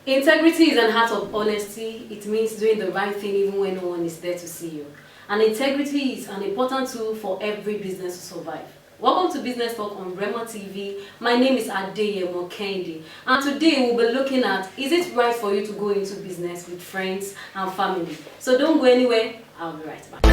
Integrity is an act of honesty. It means doing the right thing even when no one is there to see you. And integrity is an important tool for every business to survive. Welcome to Business Talk on Remo TV. My name is Adeyemo Kendi, and today we'll be looking at, is it right for you to go into business with friends and family? So don't go anywhere, I'll be right back.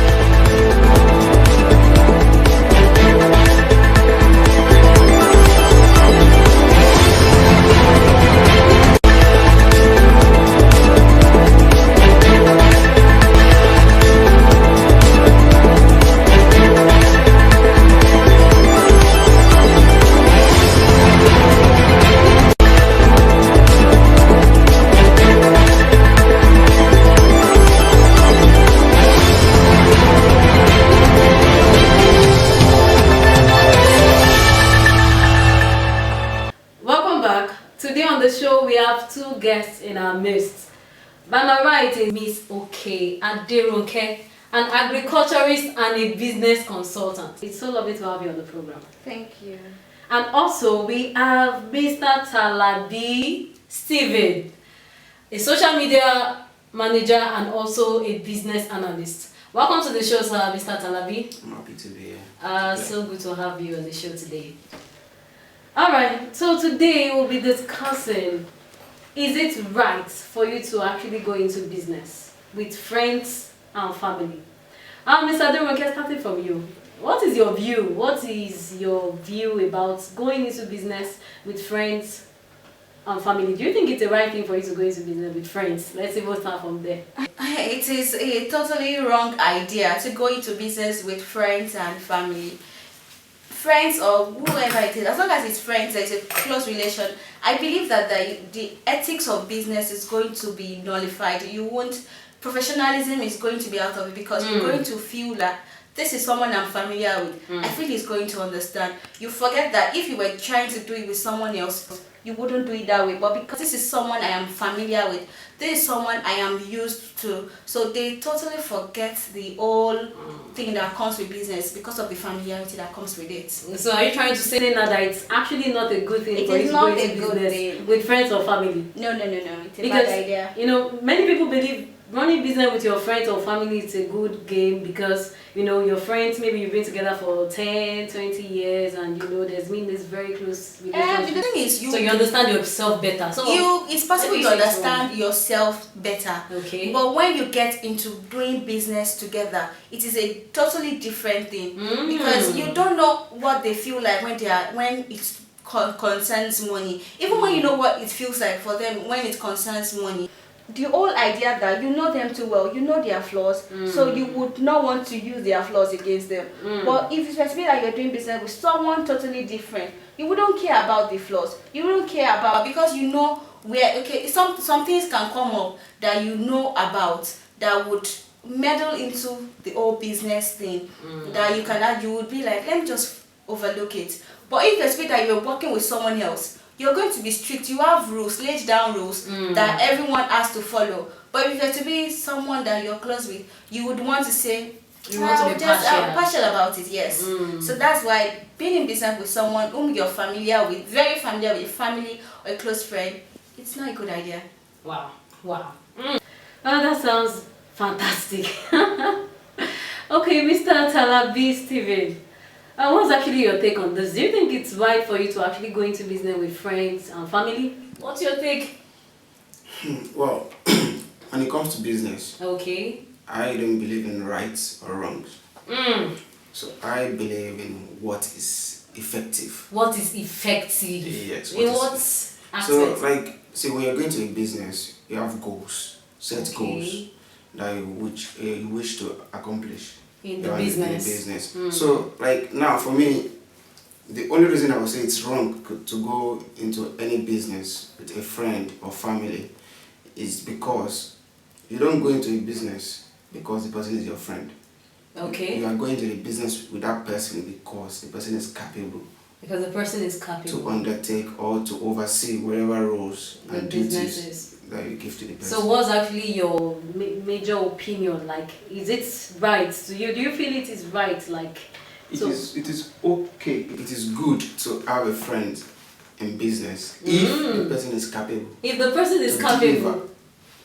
Today on the show, we have two guests in our midst. By my right is Miss Okay Aderonke, an agriculturist and a business consultant. It's so lovely to have you on the program. Thank you. And also, we have Mr. Talabi Steven, a social media manager and also a business analyst. Welcome to the show, sir, Mr. Talabi. I'm happy to be here. So good to have you on the show today. Alright, so today we'll be discussing, is it right for you to actually go into business with friends and family? Mr. Aderonke, starting from you, what is your view? What is your view about going into business with friends and family? Do you think it's the right thing for you to go into business with friends? Let's see, we'll start from there. It is a totally wrong idea to go into business with friends and family. Friends or whoever it is, as long as it's friends, there's a close relation. I believe that the ethics of business is going to be nullified. Professionalism is going to be out of it, because you're going to feel that this is someone I'm familiar with. I feel he's going to understand. You forget that if you were trying to do it with someone else, you wouldn't do it that way. But because this is someone I am familiar with, this is someone I am used to, so they totally forget the whole thing that comes with business because of the familiarity that comes with it. So are you trying to say now that it's actually not a good thing for you to go into business with friends or family? No. It's a bad idea. You know, many people believe running business with your friends or family is a good game because, you know, your friends, maybe you've been together for 10, 20 years and, you know, there's been this very close relationship. The thing is, so you understand yourself better. So it's possible to understand yourself better. Okay. But when you get into doing business together, it is a totally different thing. Because you don't know what they feel like when it concerns money. Even when you know what it feels like for them when it concerns money. The whole idea that you know them too well, you know their flaws, so you would not want to use their flaws against them. But if it's specifically that you're doing business with someone totally different, you wouldn't care about the flaws. You wouldn't care about, because you know where, okay, some things can come up that you know about that would meddle into the whole business thing, that you would be like, let me just overlook it. But if it's that you're working with someone else, you're going to be strict. You have rules, laid down rules that everyone has to follow. But if you're to be someone that you're close with, you would want to say, you want to be partial about it, yes. So that's why being in business with someone whom you're familiar with, very familiar with, family or a close friend, it's not a good idea. Wow. Oh, that sounds fantastic. Okay, Mr. Talabi Steven. What's actually your take on this? Do you think it's right for you to actually go into business with friends and family? What's your take? Well, when it comes to business, okay, I don't believe in rights or wrongs. So I believe in what is effective. What is effective? Yes. In what aspect? So, like, see, when you're going to a business, you have goals, set goals that you wish to accomplish. In the business. So, like, now for me, the only reason I would say it's wrong to go into any business with a friend or family is because you don't go into a business because the person is your friend. Okay. You are going to the business with that person because the person is capable. Because the person is capable to undertake or to oversee whatever roles and duties that you give to the person. So what's actually your major opinion? Like, is it right to you? Do you feel it is right? Like, it is okay. It is good to have a friend in business if the person is capable. If the person is to capable.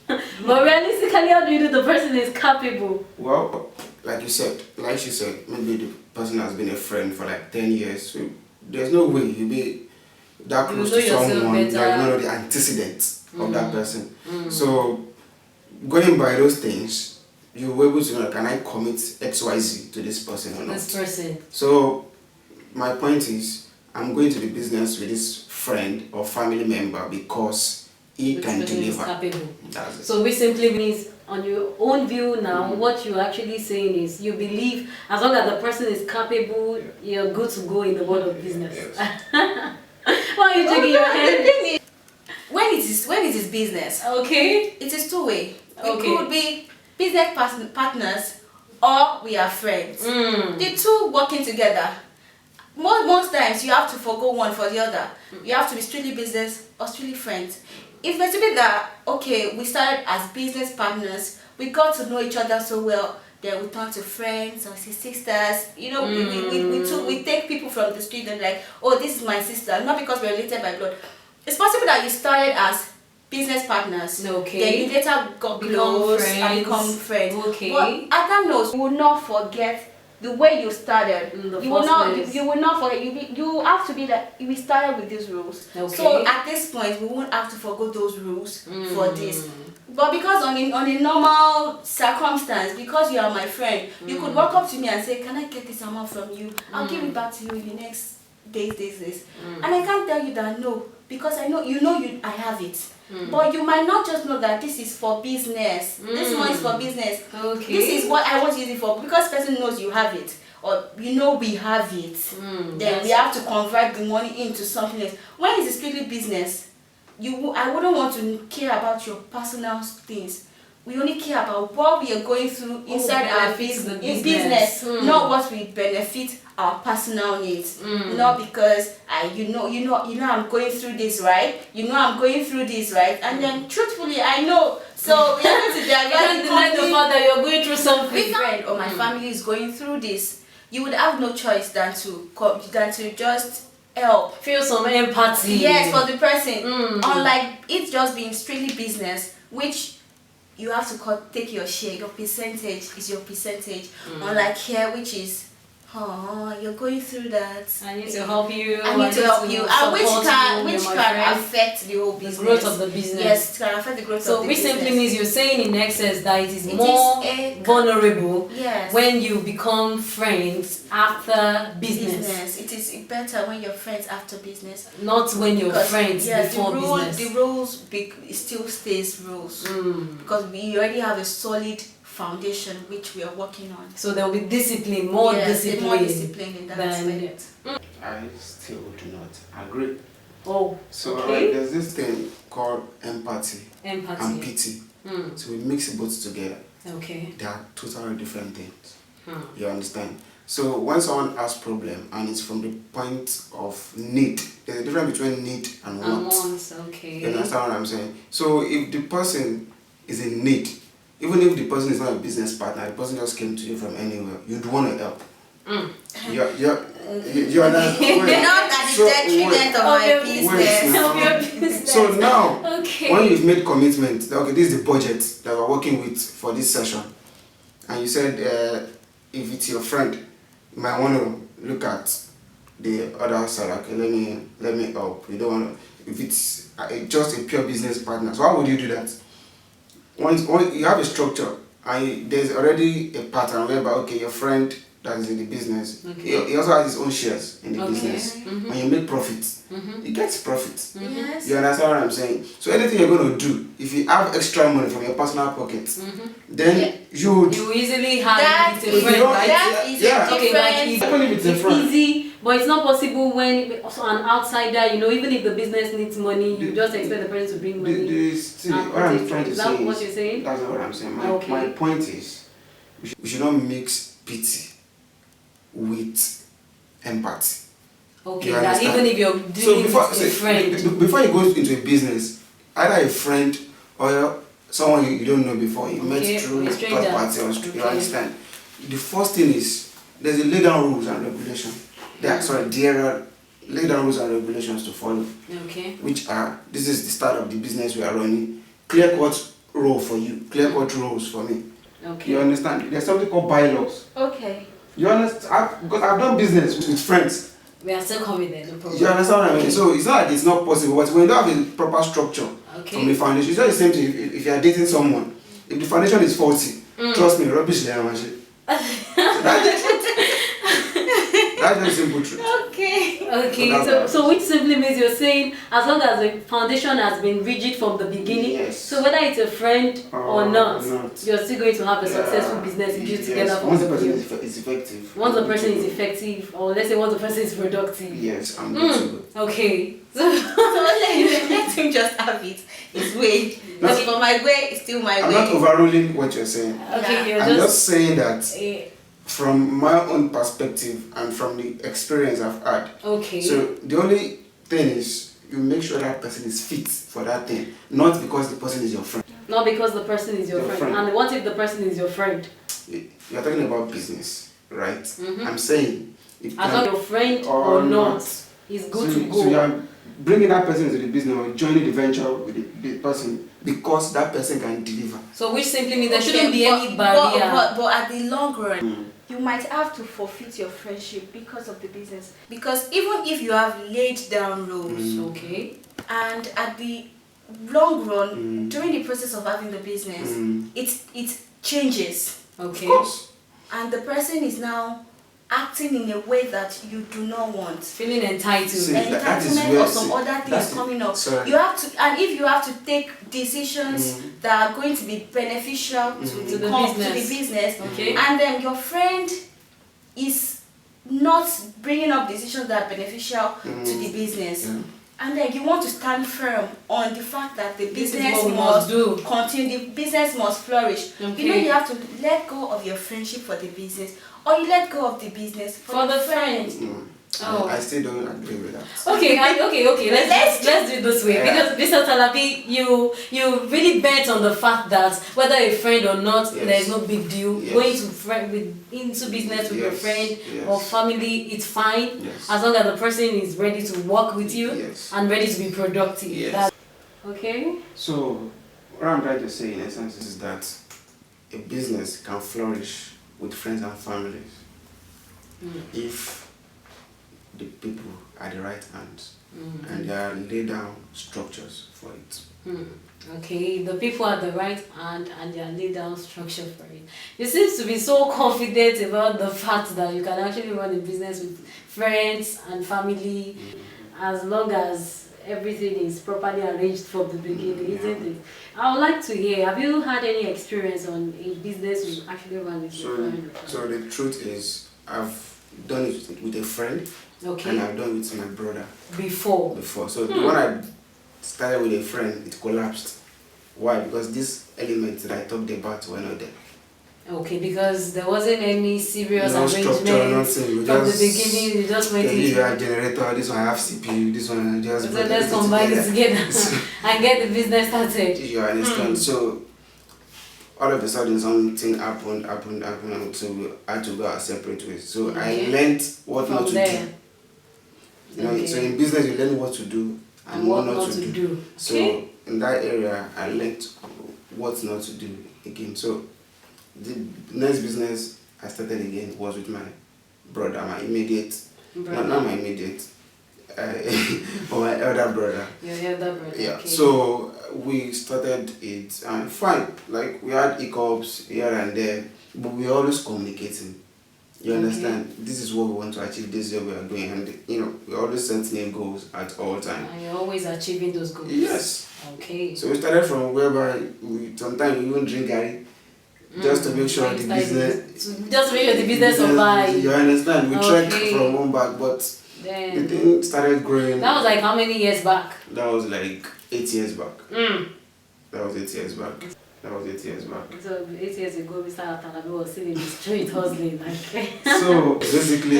But realistically, how do you know the person is capable? Well, like she said, maybe the person has been a friend for like 10 years. So there's no way you'll be that close to someone that you know the antecedents of that person. So going by those things, you were able to know, can I commit XYZ to this person or not? This person. So my point is, I'm going to the business with this friend or family member because he can deliver. That's it. So which simply means, on your own view now, what you're actually saying is you believe as long as the person is capable, you're good to go in the world of business. Yes. Why are you shaking your head? When it is business, Okay. it is two-way. We Okay. could be business partners or we are friends. The two working together. Most times you have to forgo one for the other. You have to be strictly business or strictly friends. If it's to be that, okay, we started as business partners, we got to know each other so well, then we turn to friends or sisters. You know, we take people from the street and like, oh, this is my sister, not because we're related by blood. It's possible that you started as business partners, Okay. then you later got close and become friends. Okay. But Adam knows you will not forget the way you started. You will not forget. You have to be like, we started with these rules. Okay. So at this point we won't have to forgo those rules for this. But because on a normal circumstance, because you are my friend, you could walk up to me and say, can I get this amount from you? I'll give it back to you in the next days. And I can't tell you that no, because I know I have it. But you might not just know that this is for business. This one is for business. Okay. This is what I want to use it for, because person knows you have it, or we have it. Then we have to convert the money into something else. When it's strictly business, I wouldn't want to care about your personal things. We only care about what we are going through inside our business, not what will benefit our personal needs. Not because I'm going through this, right? I'm going through this, right? And then truthfully, I know. So we have to deny the fact that you're going through something. Friend or my family is going through this. You would have no choice than to just help. Feel some empathy. Yes, for the person. Unlike it just being strictly business, which you have to take your share. Your percentage is your percentage. Unlike here, which is, you're going through that. I need to help you. I need to help you. And which can affect the whole business. The growth of the business. Yes, it can affect the growth of the business. So which simply means you're saying in excess that it is more vulnerable when you become friends after business. It is better when you're friends after business. Not when you're friends before business. The rules still stays rules. Because we already have a solid foundation which we are working on. So there will be discipline, more discipline in that aspect. I still do not agree. Oh, so okay. There's this thing called empathy and pity. So we mix both together. Okay. They are totally different things. You understand? So when someone has problem and it's from the point of need, there's a difference between need and want. Okay. You understand what I'm saying? So if the person is in need, even if the person is not a business partner, the person just came to you from anywhere, you'd want to help. You understand? Not at the detriment of my business. So now, when you've made commitment, okay, this is the budget that we're working with for this session, and you said if it's your friend, you might want to look at the other side. Okay, let me help. You don't want to. If it's just a pure business partner, so how would you do that? Once you have a structure and there's already a pattern whereby, okay, your friend that is in the business, he also has his own shares in the business. When you make profits, he gets profits. Yes. You understand what I'm saying? So anything you're going to do, if you have extra money from your personal pocket, then you easily have it with a friend, right? That is it's easy, but it's not possible when an outsider, even if the business needs money, you just expect the person to bring money. What I'm trying to say is what you're saying? That's not what I'm saying. My point is, we should not mix pity with empathy. Okay, that even if you're dealing with a friend. Before you go into a business, either a friend or someone you don't know before, you met through third party or you understand. The first thing is, there's a lay down rules and regulation. There are lay down rules and regulations to follow. Okay. Which are, this is the start of the business we are running. Clear cut role for you, clear cut rules for me. Okay. You understand? There's something called bylaws. Okay. You understand? Because I've done business with friends. We are still coming there, no problem. You understand what I mean? So it's not like it's not possible, but when you don't have a proper structure from the foundation, it's not the same thing if you are dating someone. If the foundation is faulty, trust me, rubbish there, man. That's just simple truth. Okay. Okay, so which simply means you're saying as long as the foundation has been rigid from the beginning, yes. So whether it's a friend or not, you're still going to have a successful business if you together from once the the person beginning. is effective. Once the person is effective, or let's say once the person is productive. Yes, I'm good to go. Okay. So let him just have it his way. But for my way, it's still my way. I'm not overruling what you're saying. Okay, you're I'm just saying that eh, from my own perspective and from the experience I've had. okay. So the only thing is you make sure that person is fit for that thing, not because the person is your friend. Not because the person is your friend. And what if the person is your friend? You're talking about business, right? I'm saying if As long as your friend or not, it's good to go. So you're bringing that person into the business or joining the venture with the person because that person can deliver. So which simply means there shouldn't be any barrier. But at the long run, you might have to forfeit your friendship because of the business. Because even if you have laid down rules, Okay. and at the long run, during the process of having the business, it changes. Okay. Of course. And the person is now acting in a way that you do not want. Feeling entitled. See, that is Entitlement where- or some other things coming up. Sorry. You have to, and if you have to take decisions that are going to be beneficial to the business, Okay. and then your friend is not bringing up decisions that are beneficial to the business. And then you want to stand firm on the fact that the This is business what we must do. continue, the business must flourish. Okay. You know, you have to let go of your friendship for the business, or you let go of the business For the friend. Oh. I still don't agree with that. Okay. Let's do it this way because Mr. Talabi, you really bet on the fact that whether a friend or not, there is no big deal. Yes. Going into business with your friend or family, it's fine Yes. as long as the person is ready to work with you Yes. and ready to be productive. Yes. Okay. So, what I'm trying to say in essence is that a business can flourish with friends and families if the people are the right hands and there are laid down structures for it. Okay, the people are the right hand and they are laid down structure for it. You seem to be so confident about the fact that you can actually run a business with friends and family as long as everything is properly arranged from the beginning, isn't it? I would like to hear, have you had any experience on a business you actually run with your friend? So the truth is, I've done it with a friend and I've done it with my brother Before. So the one I started with a friend, it collapsed. Why? Because these elements that I talked about were not there. Okay, because there wasn't any serious No structure, arrangement nothing. from the beginning. You just went You into have generator, this one I have CPU, this one I just. so let's combine it together and get the business started. You understand? So all of a sudden something happened, so we had to go our separate ways. So I learned what not to do. You know, so in business you learn what to do and what not to do. So in that area I learned what not to do again. So the next business I started again was with my brother, my immediate, not my immediate, but my elder brother. Your elder brother. Yeah. Okay. So we started it and fine. Like we had hiccups here and there, but we were always communicating. You understand? This is what we want to achieve. This is what we are doing, and you know we always set new goals at all times. And you're always achieving those goals. Yes. Okay. So we started from whereby we sometimes we even drink Gary just to make sure the business. Just to make sure the business survives. You understand? We trekked from one back, but then the thing started growing. That was like how many years back? That was like 8 years back. That was 8 years back. So 8 years ago, Mr. Atanabe was still in the street hustling. Like. So basically,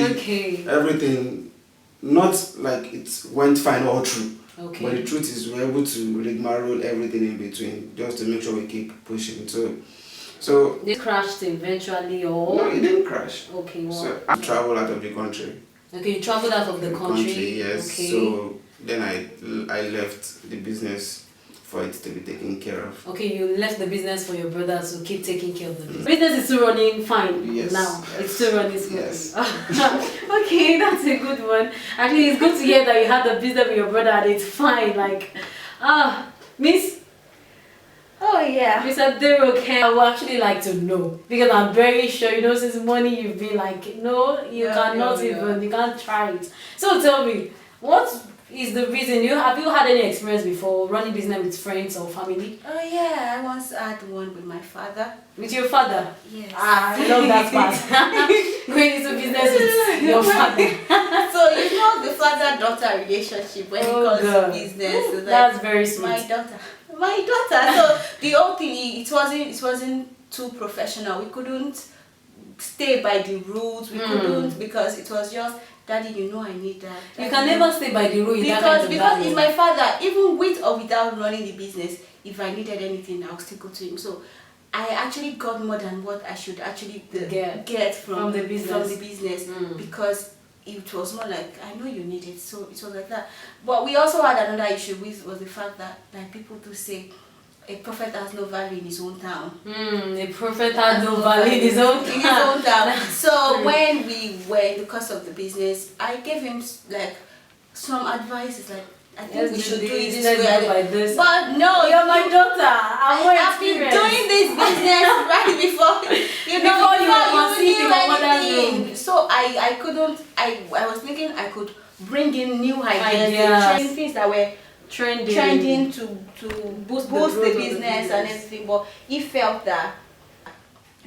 everything, not like it went fine all through. Okay. But the truth is we're able to rigmarole everything in between just to make sure we keep pushing. So this crashed eventually, or? no, it didn't crash. Okay, well. So I traveled out of the country Okay, you traveled out of the country. Yes. Okay. So then I left the business for it to be taken care of. Okay, you left the business for your brother to keep taking care of the business. Business is still running fine now. It's still running smoothly. Yes. Okay, that's a good one. Actually, it's good to hear that you had the business with your brother and it's fine. Like, Miss. Oh yeah. Miss Aderoke, I would actually like to know because I'm very sure since money you've been like, no, you cannot even, you can't try it. So tell me, what is the reason have you had any experience before running business with friends or family? Oh yeah, I once had one with my father. With your father? Yes. I love that part. Going into business with your father. So the father-daughter relationship when it comes to business. So that's very sweet. My daughter. So the whole thing, it wasn't too professional. We couldn't stay by the rules. We couldn't because it was just, Daddy, I need that. Daddy, you can never stay by the rule because it's my father. Even with or without running the business, if I needed anything, I'll still go to him. So I actually got more than what I should actually get from the business because it was more like, I know you need it, so it was like that. But we also had another issue, which was the fact that, like, people do say, a prophet has no value in his own town. A prophet has no value in his own town. So when we were in the course of the business, I gave him like some advice. It's like, I think we should do it this way. Like this. But no, you're my daughter. I've been doing this business right before you knew anything. So I couldn't. I was thinking I could bring in new ideas, things that were trending to boost the business and everything. But he felt that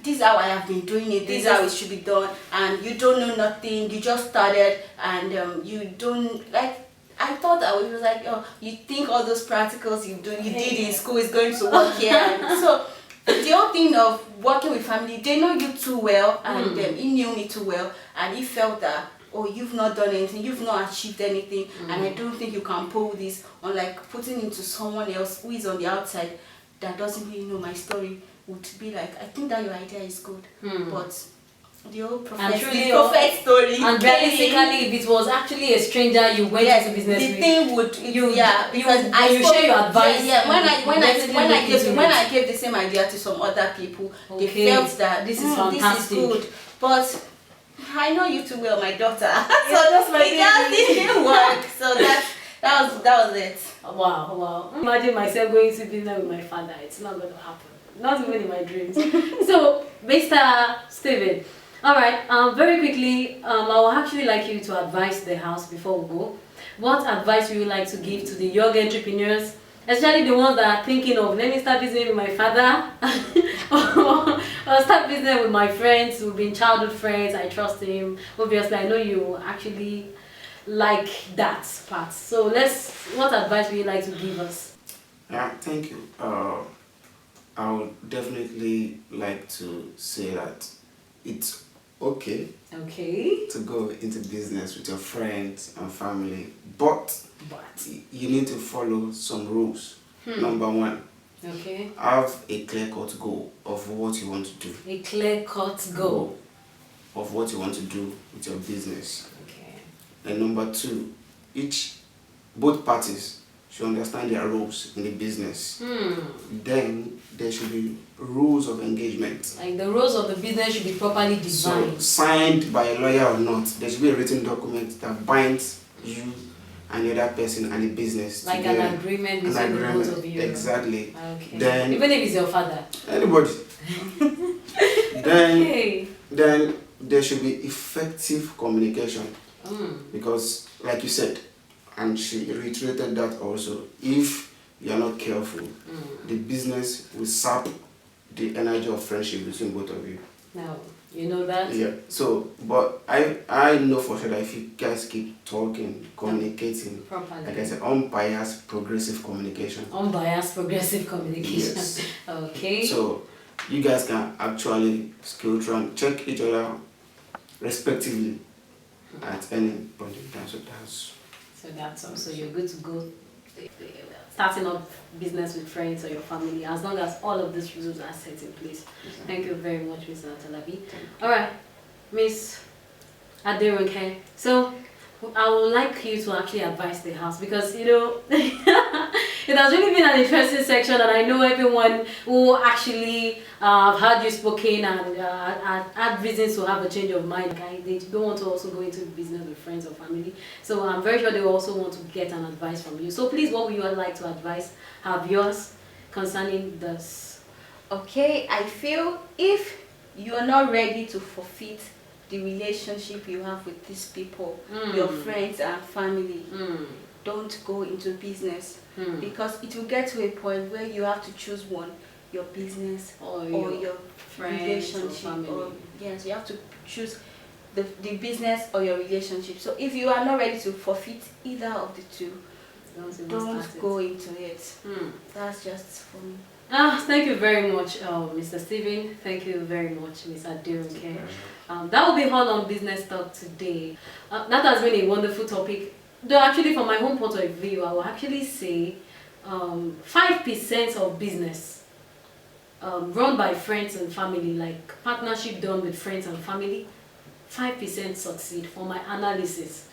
this is how I have been doing it, this is how it should be done, and you don't know nothing, you just started, and you don't, like, I thought that it was like, oh, you think all those practicals you did in school is going to work here. And so the whole thing of working with family, they know you too well, and he knew me too well, and he felt that, oh, you've not done anything, you've not achieved anything, and I don't think you can pull this on, like, putting into someone else who is on the outside that doesn't really know my story would be like, I think that your idea is good, but the whole prophet story. And realistically, if it was actually a stranger you went into business with, the thing would because you share your advice. When I gave the same idea to some other people, they felt that this is fantastic. This is good, but I know you too well, my daughter. So that's my it didn't work. So that was it. Wow. Imagine myself going to business with my father. It's not going to happen. Not even in my dreams. So, Mr. Steven, alright, very quickly, I would actually like you to advise the house before we go. What advice would you like to give to the young entrepreneurs, especially the ones that are thinking of, let me start business with my father, or start business with my friends who've been childhood friends, I trust him. Obviously, I know you actually like that part. So what advice would you like to give us? Thank you. I would definitely like to say that it's okay to go into business with your friends and family, but you need to follow some rules. Number one, have a clear-cut goal of what you want to do. A clear-cut goal of what you want to do with your business. And number two, both parties should understand their roles in the business. Then there should be rules of engagement. Like the rules of the business should be properly defined. So, signed by a lawyer or not, there should be a written document that binds you and the other person and the business like together. An agreement between the both of you. Exactly. Okay. Then, even if it's your father. Anybody. Then there should be effective communication. Because, like you said, and she reiterated that also, if you are not careful, the business will sap the energy of friendship between both of you. Now, you know that? Yeah. So, but I know for sure that if you guys keep talking, communicating, properly, like I said, unbiased, progressive communication. Unbiased, progressive communication. Yes. Okay. So, you guys can actually skill try and check each other respectively at any point in time. So that's also you're good to go starting up business with friends or your family as long as all of these rules are set in place. Thank you very much, Mr. Atalabi. Alright, Miss Aderonke. So I would like you to actually advise the house because you know it has really been an interesting section, and I know everyone who actually heard you spoken and had reasons to have a change of mind. Like, they don't want to also go into business with friends or family. So I'm very sure they also want to get an advice from you. So please, what would you like to advise? Have yours concerning this. Okay, I feel if you are not ready to forfeit the relationship you have with these people, your friends and family, don't go into business, because it will get to a point where you have to choose one, your business or your relationship. Or yes, you have to choose the business or your relationship. So if you are not ready to forfeit either of the two, don't go into it. That's just for me. Thank you very much, Mr. Steven. Thank you very much, Ms. Aderonke. That will be all on Business Talk today. That has been a wonderful topic. Though actually, from my home point of view, I will actually say 5% of business run by friends and family, like partnership done with friends and family, 5% succeed for my analysis.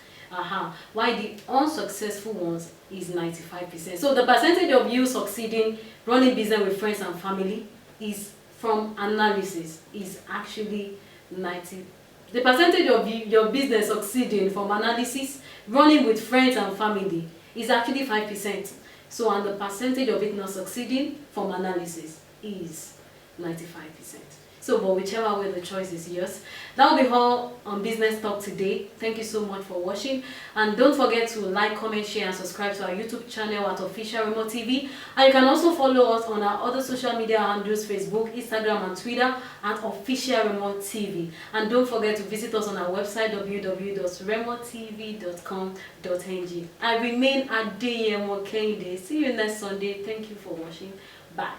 Why the unsuccessful ones is 95%. So the percentage of you succeeding running business with friends and family is, from analysis, is actually 90. The percentage of your business succeeding from analysis running with friends and family is actually 5%. So, and the percentage of it not succeeding from analysis is 95%. So, but whichever way the choice is yours. That will be all on Business Talk today. Thank you so much for watching. And don't forget to like, comment, share, and subscribe to our YouTube channel at Officialremotv. And you can also follow us on our other social media handles, Facebook, Instagram, and Twitter at Officialremotv. And don't forget to visit us on our website, www.remotv.com.ng. I remain Adeyemo Kehinde. See you next Sunday. Thank you for watching. Bye.